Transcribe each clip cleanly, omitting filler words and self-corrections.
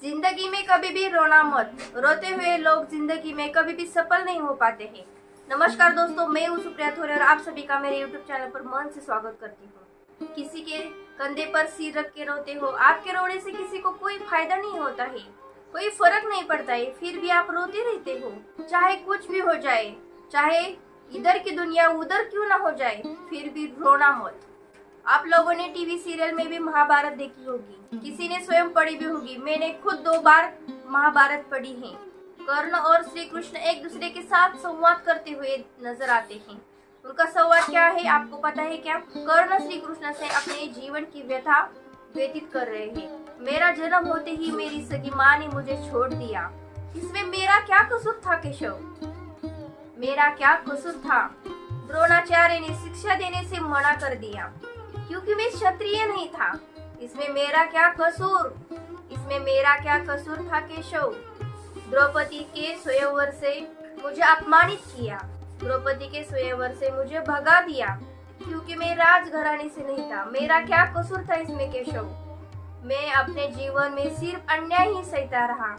जिंदगी में कभी भी रोना मत। रोते हुए लोग जिंदगी में कभी भी सफल नहीं हो पाते हैं। नमस्कार दोस्तों, मैं हूँ सुप्रिया थोरे और आप सभी का मेरे यूट्यूब चैनल पर मन से स्वागत करती हूँ। किसी के कंधे पर सिर रख के रोते हो, आपके रोने से किसी को कोई फायदा नहीं होता है, कोई फर्क नहीं पड़ता है, फिर भी आप रोते रहते हो। चाहे कुछ भी हो जाए, चाहे इधर की दुनिया उधर क्यों ना हो जाए, फिर भी रोना मत। आप लोगों ने टीवी सीरियल में भी महाभारत देखी होगी, किसी ने स्वयं पढ़ी भी होगी। मैंने खुद 2 बार महाभारत पढ़ी है। कर्ण और श्री कृष्ण एक दूसरे के साथ संवाद करते हुए नजर आते हैं। उनका संवाद क्या है आपको पता है क्या? कर्ण श्री कृष्ण से अपने जीवन की व्यथा व्यतीत कर रहे हैं। मेरा जन्म होते ही मेरी सगी माँ ने मुझे छोड़ दिया, इसमें मेरा क्या कसूर था केशव? मेरा क्या कसूर था? द्रोणाचार्य ने शिक्षा देने से मना कर दिया क्योंकि मैं क्षत्रिय नहीं था, इसमें मेरा क्या कसूर? इसमें मेरा क्या कसूर था केशव? द्रौपदी के स्वयंवर से मुझे अपमानित किया, द्रौपदी के स्वयंवर से मुझे भगा दिया क्योंकि मैं राजघराने से नहीं था। मेरा क्या कसूर था इसमें केशव? मैं अपने जीवन में सिर्फ अन्याय ही सहता रहा,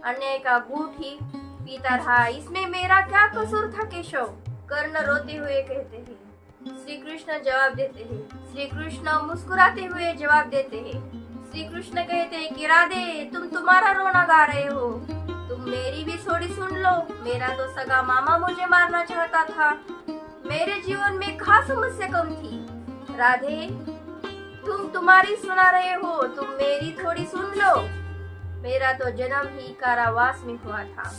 अन्याय का घूंट ही पीता रहा, इसमें मेरा क्या कसूर था केशव? कर्ण रोते हुए कहते हैं। श्री कृष्ण जवाब देते हैं। श्री कृष्ण मुस्कुराते हुए जवाब देते हैं। श्री कृष्ण कहते हैं कि राधे, तुम तुम्हारा रोना गा रहे हो, तुम मेरी भी थोड़ी सुन लो। मेरा तो सगा मामा मुझे मारना चाहता था, मेरे जीवन में कहाँ समस्या कम थी? राधे, तुम तुम्हारी सुना रहे हो, तुम मेरी थोड़ी सुन लो। मेरा तो जन्म ही कारावास में हुआ था,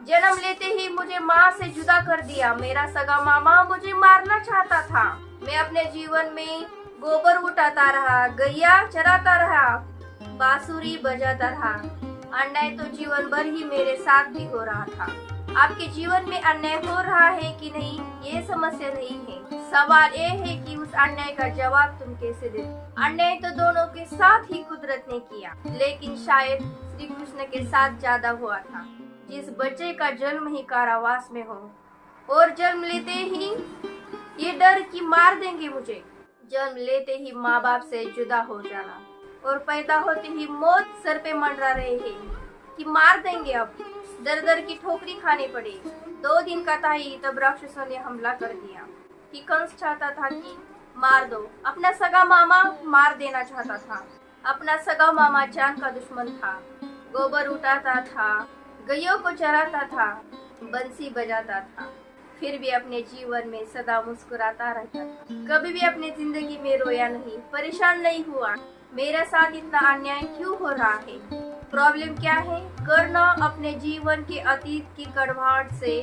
जन्म लेते ही मुझे माँ से जुदा कर दिया। मेरा सगा मामा मुझे मारना चाहता था। मैं अपने जीवन में गोबर उठाता रहा, गैया चराता रहा, बांसुरी बजाता रहा। अन्याय तो जीवन भर ही मेरे साथ भी हो रहा था। आपके जीवन में अन्याय हो रहा है कि नहीं, ये समस्या नहीं है। सवाल ये है कि उस अन्याय का जवाब तुम कैसे दे। अन्याय तो दोनों के साथ ही कुदरत ने किया, लेकिन शायद श्री कृष्ण के साथ ज्यादा हुआ था। जिस बच्चे का जन्म ही कारावास में हो और जन्म लेते ही ये डर कि मार देंगे मुझे, जन्म लेते ही माँ बाप से जुदा हो जाना और पैदा होते ही मौत सर पे मंडरा रहे हैं कि मार देंगे, अब दर दर की ठोकरी खानी पड़ी। 2 दिन का था ही तब राक्षसों ने हमला कर दिया कि कंस चाहता था कि मार दो। अपना सगा मामा मार देना चाहता था। अपना सगा मामा जान का दुश्मन था, गोबर उठाता था, गैयों को चराता था, बंसी बजाता था, फिर भी अपने जीवन में सदा मुस्कुराता रहता था। कभी भी अपनी जिंदगी में रोया नहीं, परेशान नहीं हुआ। मेरे साथ इतना अन्याय क्यों हो रहा है? प्रॉब्लम क्या है? कर्ण अपने जीवन के अतीत की कड़वाहट से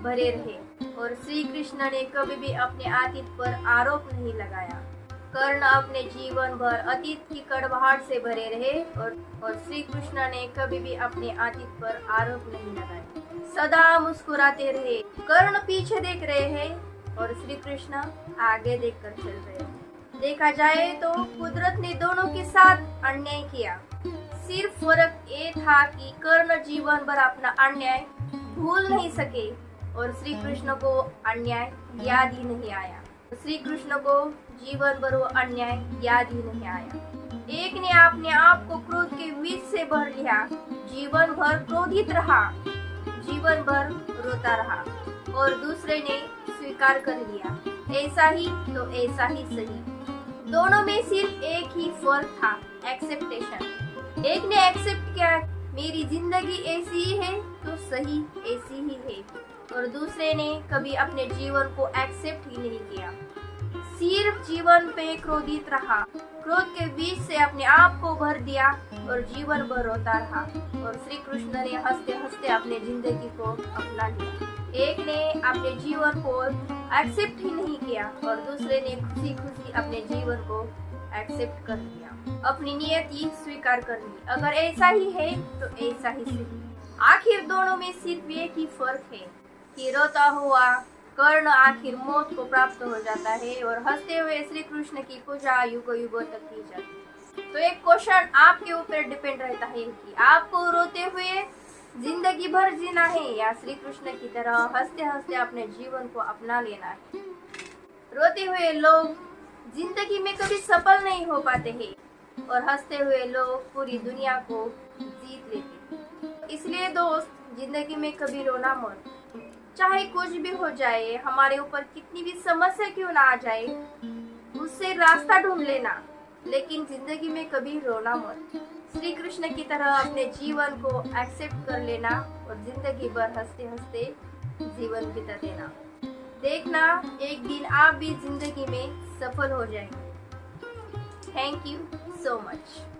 भरे रहे और श्री कृष्ण ने कभी भी अपने अतीत पर आरोप नहीं लगाया। कर्ण अपने जीवन भर अतीत की कड़वाहट से भरे रहे और श्री कृष्ण ने कभी भी अपने अतीत पर आरोप नहीं लगाया। सदा मुस्कुराते रहे। कर्ण पीछे देख रहे हैं और श्री कृष्ण आगे देखकर चल रहे हैं। देखा जाए तो कुदरत ने दोनों के साथ अन्याय किया, सिर्फ फर्क ये था कि कर्ण जीवन भर अपना अन्याय भूल नहीं सके और श्री कृष्ण को अन्याय याद ही नहीं आया। श्री कृष्ण को जीवन भर वो अन्याय याद ही नहीं आया। एक ने अपने आप को क्रोध के बीच से भर लिया, जीवन भर क्रोधित रहा, जीवन भर रोता रहा, और दूसरे ने स्वीकार कर लिया, ऐसा ही तो ऐसा ही सही। दोनों में सिर्फ एक ही फर्क था, एक्सेप्टेशन। एक ने एक्सेप्ट किया, मेरी जिंदगी ऐसी ही है तो सही ऐसी ही है, और दूसरे ने कभी अपने जीवन को एक्सेप्ट ही नहीं किया, सिर्फ जीवन पे क्रोधित रहा, क्रोध के बीच से अपने आप को भर दिया और जीवन भर रोता रहा। और श्री कृष्ण ने हंसते हंसते अपने जिंदगी को अपना लिया। एक ने अपने जीवन को एक्सेप्ट ही नहीं किया और दूसरे ने खुशी खुशी अपने जीवन को एक्सेप्ट कर लिया, अपनी नियति स्वीकार कर ली। अगर ऐसा ही है तो ऐसा ही सही। आखिर दोनों में सिर्फ एक ही फर्क है कि रोता हुआ कर्ण आखिर मौत को प्राप्त हो जाता है और हंसते हुए श्री कृष्ण की पूजा युगों युगों तक की जाती है। तो एक क्वेश्चन आपके ऊपर डिपेंड रहता है कि आपको रोते हुए जिंदगी भर जीना है या श्री कृष्ण की तरह हंसते हंसते अपने जीवन को अपना लेना है। रोते हुए लोग जिंदगी में कभी सफल नहीं हो पाते हैं और हंसते हुए लोग पूरी दुनिया को जीत लेती है। इसलिए दोस्त, जिंदगी में कभी रोना मत। चाहे कुछ भी हो जाए, हमारे ऊपर कितनी भी समस्या क्यों ना आ जाए, उससे रास्ता ढूंढ लेना, लेकिन जिंदगी में कभी रोना मत। श्री कृष्ण की तरह अपने जीवन को एक्सेप्ट कर लेना और जिंदगी भर हंसते हंसते जीवन बिता देना। देखना, एक दिन आप भी जिंदगी में सफल हो जाएंगे। Thank you so much.